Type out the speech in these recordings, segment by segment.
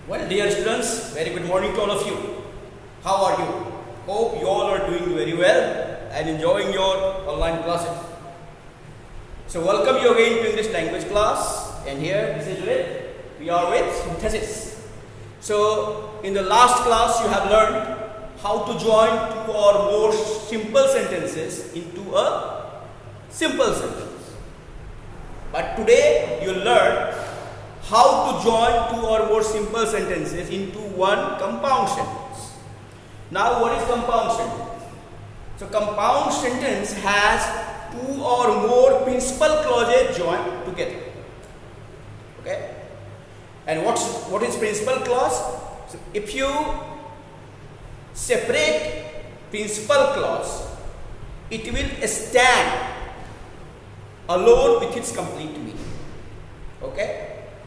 Well, dear students, very good morning to all of you. How are you? Hope you all are doing very well and enjoying your online classes. So, welcome you again to English language class. And here, we are with synthesis. So, in the last class, you have learned how to join two or more simple sentences into a simple sentence. But today, you will learn how to join two or more simple sentences into one compound sentence. Now, what is compound sentence? So, compound sentence has two or more principal clauses joined together. Okay? And what is principal clause? So, if you separate principal clause, it will stand alone with its complete meaning. Okay?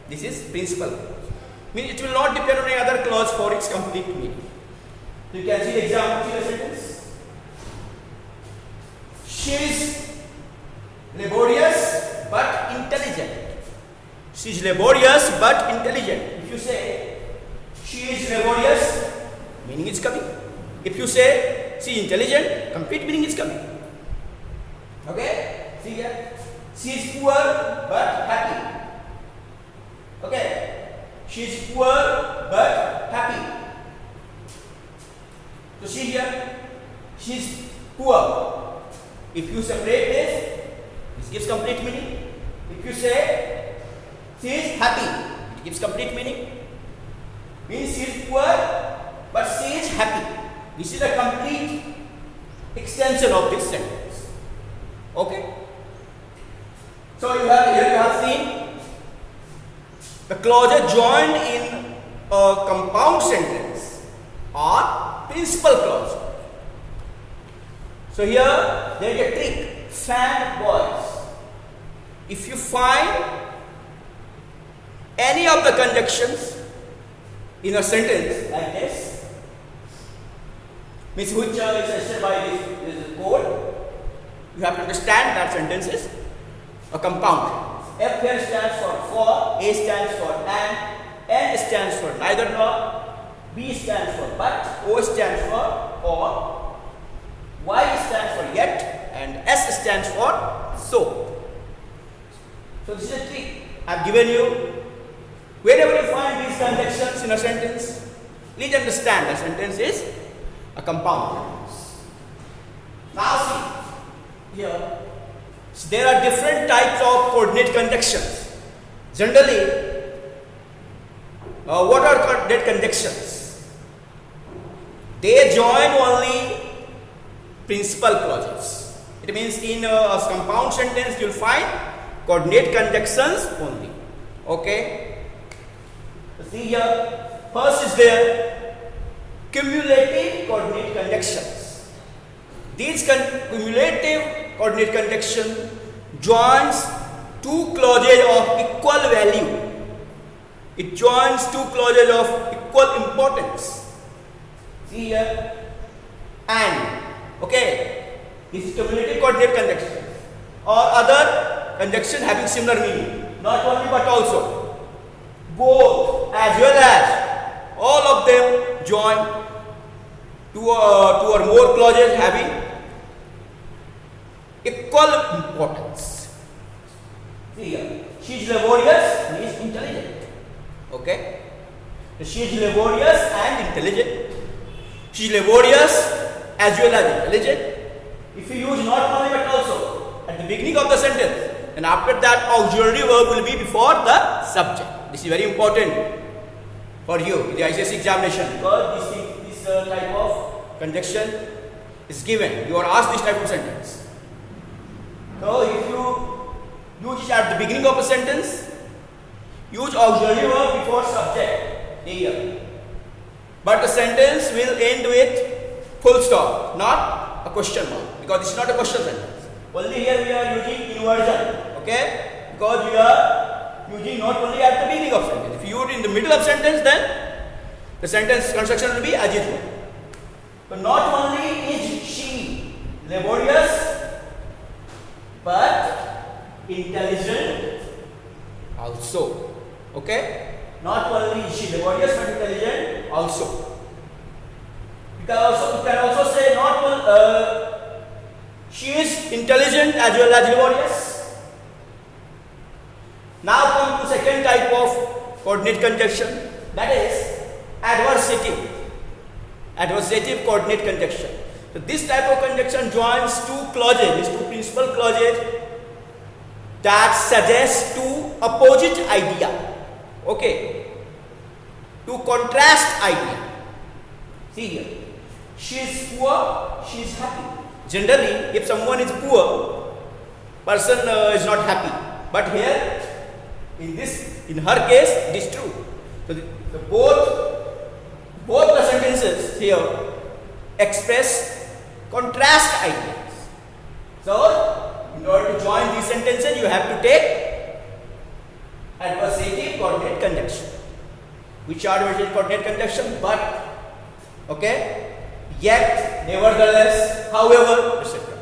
This is principal clause. Means it will not depend on any other clause for its complete meaning. So you can see the example in the sentence. She is laborious but intelligent. She is laborious but intelligent. If you say she is laborious, meaning is coming. If you say she is intelligent, complete meaning is coming. Okay? See here. She is poor but happy. Okay, she is poor but happy. So see here, she is poor. If you separate this gives complete meaning. If you say she is happy, it gives complete meaning. Means she is poor but she is happy. This is a complete extension of this sentence. Okay. So you have seen the clauses joined in a compound sentence are principal clauses. So here there is a trick, fan boys. If you find any of the conjunctions in a sentence like this, means which is suggested by this code, you have to understand that sentence is a compound. F here stands for, A stands for and, N stands for neither nor, B stands for but, O stands for or, Y stands for yet, and S stands for so. So this is a trick I have given you. Whenever you find these conjunctions in a sentence, please understand the sentence is a compound sentence. Now see here. So there are different types of coordinate conjunctions. Generally, what are coordinate conjunctions? They join only principal clauses. It means in a compound sentence you will find coordinate conjunctions only. Okay? So see here, first is there cumulative coordinate conjunctions. These cumulative coordinate conjunction joins two clauses of equal value. It joins two clauses of equal importance. See here, and okay, this is cumulative coordinate conjunction or other conjunction having similar meaning. Not only but also both as well as all of them join two or more clauses having equal importance. See here, she is laborious, he is intelligent. Okay? She is laborious and intelligent. She is laborious as well as intelligent. If you use not only but also at the beginning of the sentence, and after that auxiliary verb will be before the subject. This is very important for you in the ICSE examination because this type of conjunction is given. You are asked this type of sentence. So if you use it at the beginning of a sentence, use auxiliary verb before subject here. But the sentence will end with full stop, not a question mark, because this is not a question sentence. Only here we are using inversion, okay? Because we are using not only at the beginning of sentence. If you use it in the middle of sentence, then the sentence construction will be as usual. So not only is she laborious, but intelligent also. Okay? Not only is she laborious but intelligent also. You can also say not only she is intelligent as well as laborious. Now come to second type of coordinate conjunction, that is adversative. Adversative coordinate conjunction. So this type of conjunction joins two clauses, two principal clauses that suggest two opposite idea. Okay. To contrast idea. See here. She is poor, she is happy. Generally, if someone is poor, person is not happy. But here, in her case, it is true. So both the sentences here express contrast ideas. So, in order to join these sentences, you have to take adversative coordinate conjunction. Which are adversative coordinate conjunction? But, okay, yet, nevertheless, however, etc.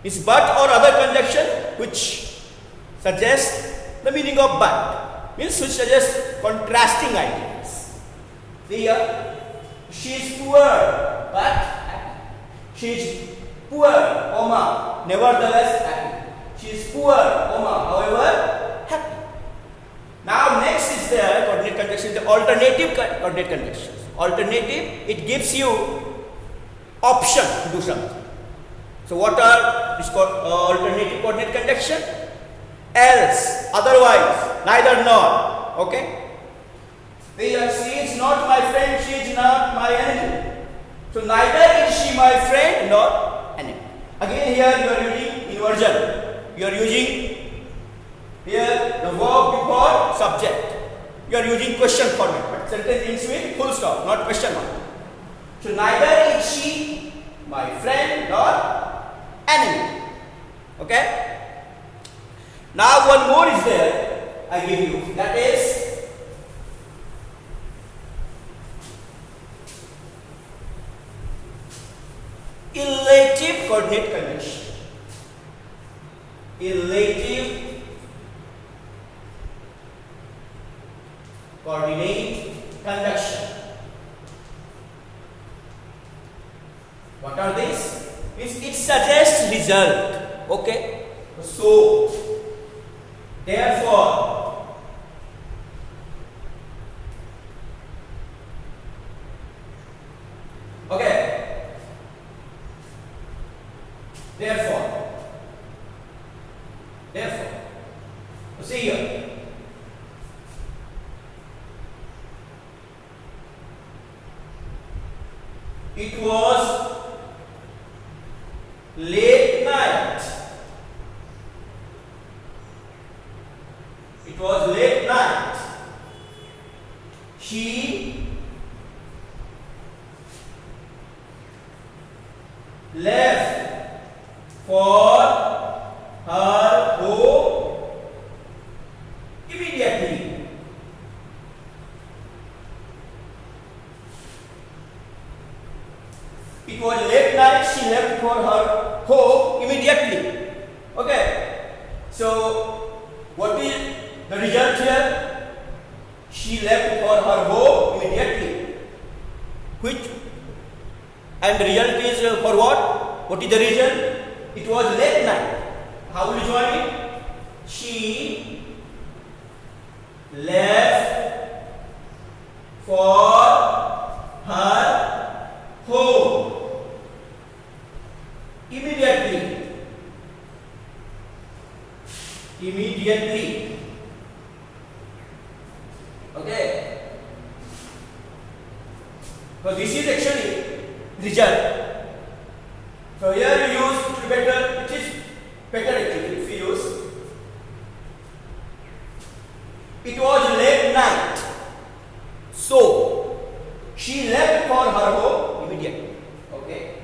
Is but or other conjunction which suggests the meaning of but, means which suggests contrasting ideas. See here, she is poor but happy. She is poor, comma, nevertheless happy. She is poor, comma, however happy. Now next is the coordinate conjunction, the alternative coordinate conjunctions. Alternative, it gives you option to do something. So what are this alternative coordinate conjunction? Else, otherwise, neither nor. Okay. She is not my friend, she is not my enemy. So neither is she my friend nor enemy. Again here you are using inversion. You are using here the verb before subject. You are using question format, but sentence ends with full stop, not question mark. So neither is she my friend nor enemy. Okay. Now one more is there, I give you, that is elative coordinate conjunction. Elative coordinate conjunction. What are these? It suggests result. Okay. So, therefore, okay. Therefore, see here. It was late night. It was late night. She left for her home immediately. It was late night, she left for her home immediately. Okay. So, what is the result here? She left for her home immediately. Which, and the result is for what? What is the reason? It was late night. How will you join it? She left for her home immediately. Immediately. Okay. So this is actually result. So here you use better, which is better actually if you use. It was late night. So she left for her home immediately. Okay.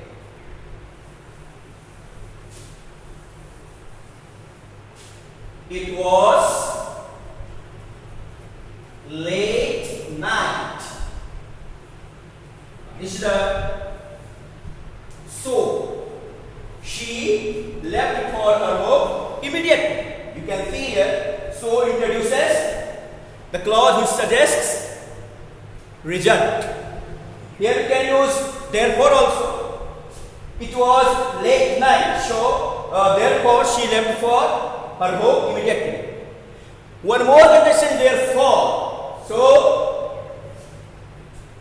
It was late night. This is the so she left for her home immediately. You can see here, so introduces the clause which suggests result. Here we can use therefore also. It was late night, so therefore she left for her home immediately. One more condition, therefore. So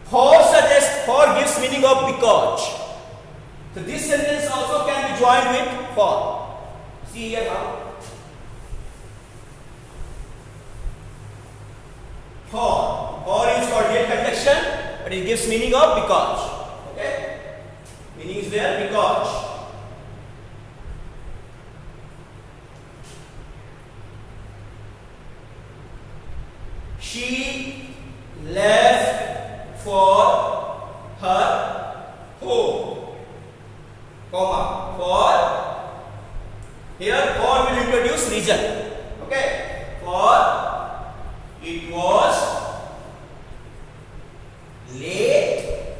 for suggests, for gives meaning of because. So this sentence also can be joined with for. See here how. For is coordinate conjunction, but it gives meaning of because. Okay? Meaning is there because. She left for her home, comma, for, here for will introduce reason, okay, for it was late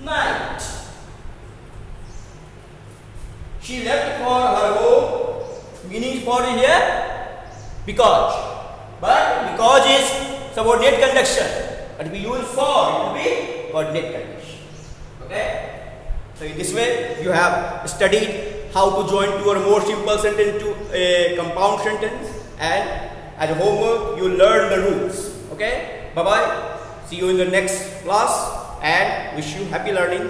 night. She left for her home, meaning for is here because. But because is subordinate conjunction, but we use for, it will be coordinate conjunction. Okay? So in this way you have studied how to join two or more simple sentence to a compound sentence, and as a homework you learn the rules. Okay? Bye bye. See you in the next class and wish you happy learning.